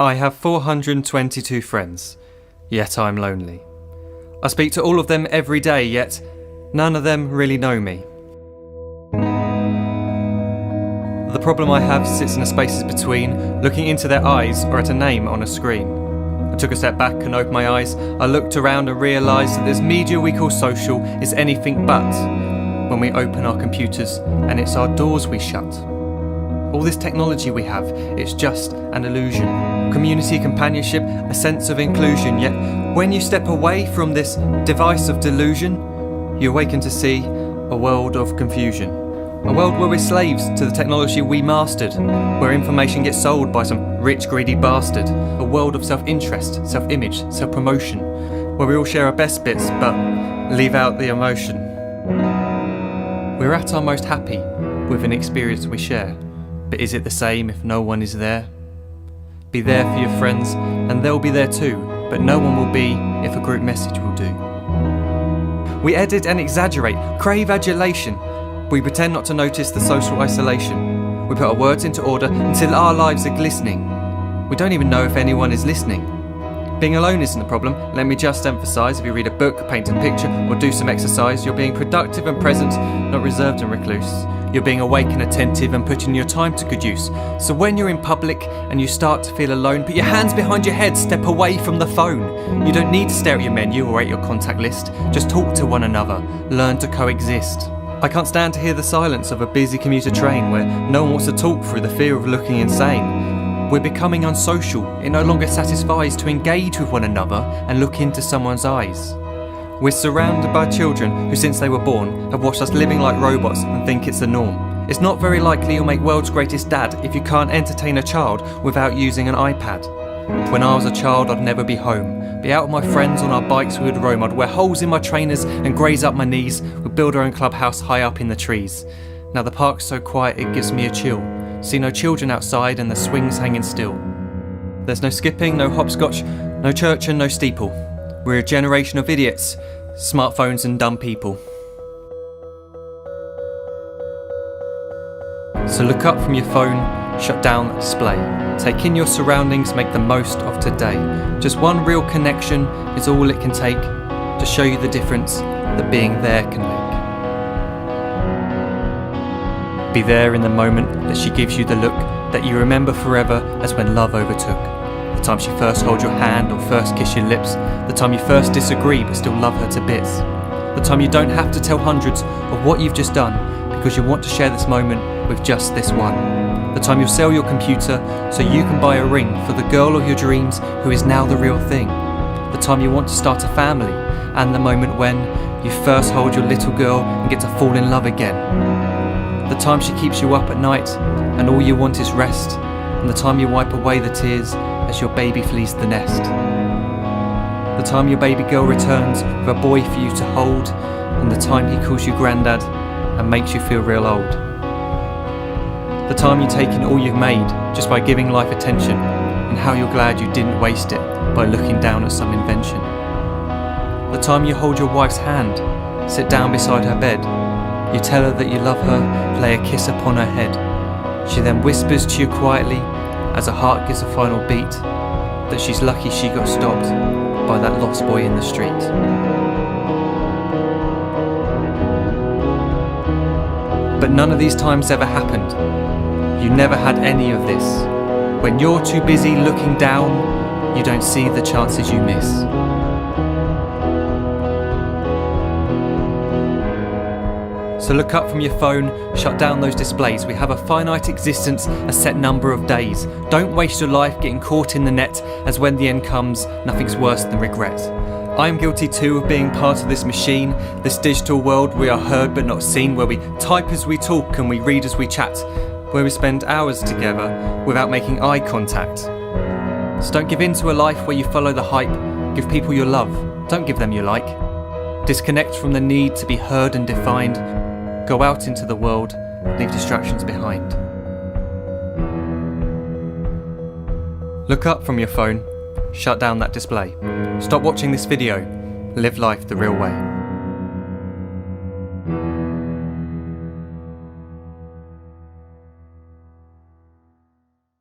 I have 422 friends, yet I'm lonely. I speak to all of them every day, yet none of them really know me. The problem I have sits in the spaces between looking into their eyes or at a name on a screen. I took a step back and opened my eyes. I looked around and realised that this media we call social is anything but when we open our computers and it's our doors we shut. All this technology we have, it's just an illusion. Community, companionship, a sense of inclusion. Yet when you step away from this device of delusion, you awaken to see a world of confusion. A world where we're slaves to the technology we mastered, where information gets sold by some rich, greedy bastard. A world of self-interest, self-image, self-promotion, where we all share our best bits but leave out the emotion. We're at our most happy with an experience we share. But is it the same if no one is there? Be there for your friends and they'll be there too, but no one will be if a group message will do. We edit and exaggerate, crave adulation. We pretend not to notice the social isolation. We put our words into order until our lives are glistening. We don't even know if anyone is listening. Being alone isn't the problem. Let me just emphasise, if you read a book, paint a picture or do some exercise, you're being productive and present, not reserved and recluse. You're being awake and attentive and putting your time to good use. So when you're in public and you start to feel alone, put your hands behind your head, step away from the phone. You don't need to stare at your menu or at your contact list. Just talk to one another. Learn to coexist. I can't stand to hear the silence of a busy commuter train where no one wants to talk through the fear of looking insane. We're becoming unsocial. It no longer satisfies to engage with one another and look into someone's eyes. We're surrounded by children who, since they were born, have watched us living like robots and think it's the norm. It's not very likely you'll make world's greatest dad if you can't entertain a child without using an iPad. When I was a child, I'd never be home. Be out with my friends on our bikes, we would roam. I'd wear holes in my trainers and graze up my knees. We'd build our own clubhouse high up in the trees. Now the park's so quiet it gives me a chill. See no children outside and the swings hanging still. There's no skipping, no hopscotch, no church and no steeple. We're a generation of idiots, smartphones and dumb people. So look up from your phone, shut down the display. Take in your surroundings, make the most of today. Just one real connection is all it can take to show you the difference that being there can make. Be there in the moment that she gives you the look that you remember forever as when love overtook. The time she first holds your hand or first kiss your lips. The time you first disagree but still love her to bits. The time you don't have to tell hundreds of what you've just done because you want to share this moment with just this one. The time you'll sell your computer so you can buy a ring for the girl of your dreams who is now the real thing. The time you want to start a family and the moment when you first hold your little girl and get to fall in love again. The time she keeps you up at night and all you want is rest. And the time you wipe away the tears as your baby flees the nest. The time your baby girl returns with a boy for you to hold, and the time he calls you granddad and makes you feel real old. The time you take in all you've made just by giving life attention, and how you're glad you didn't waste it by looking down at some invention. The time you hold your wife's hand, sit down beside her bed, you tell her that you love her, lay a kiss upon her head. She then whispers to you quietly as her heart gives a final beat that she's lucky she got stopped by that lost boy in the street. But none of these times ever happened. You never had any of this. When you're too busy looking down, you don't see the chances you miss. So look up from your phone, shut down those displays. We have a finite existence, a set number of days. Don't waste your life getting caught in the net, as when the end comes, nothing's worse than regret. I'm guilty too of being part of this machine, this digital world we are heard but not seen, where we type as we talk and we read as we chat, where we spend hours together without making eye contact. So don't give in to a life where you follow the hype. Give people your love, don't give them your like. Disconnect from the need to be heard and defined. Go out into the world, leave distractions behind. Look up from your phone, shut down that display. Stop watching this video, live life the real way.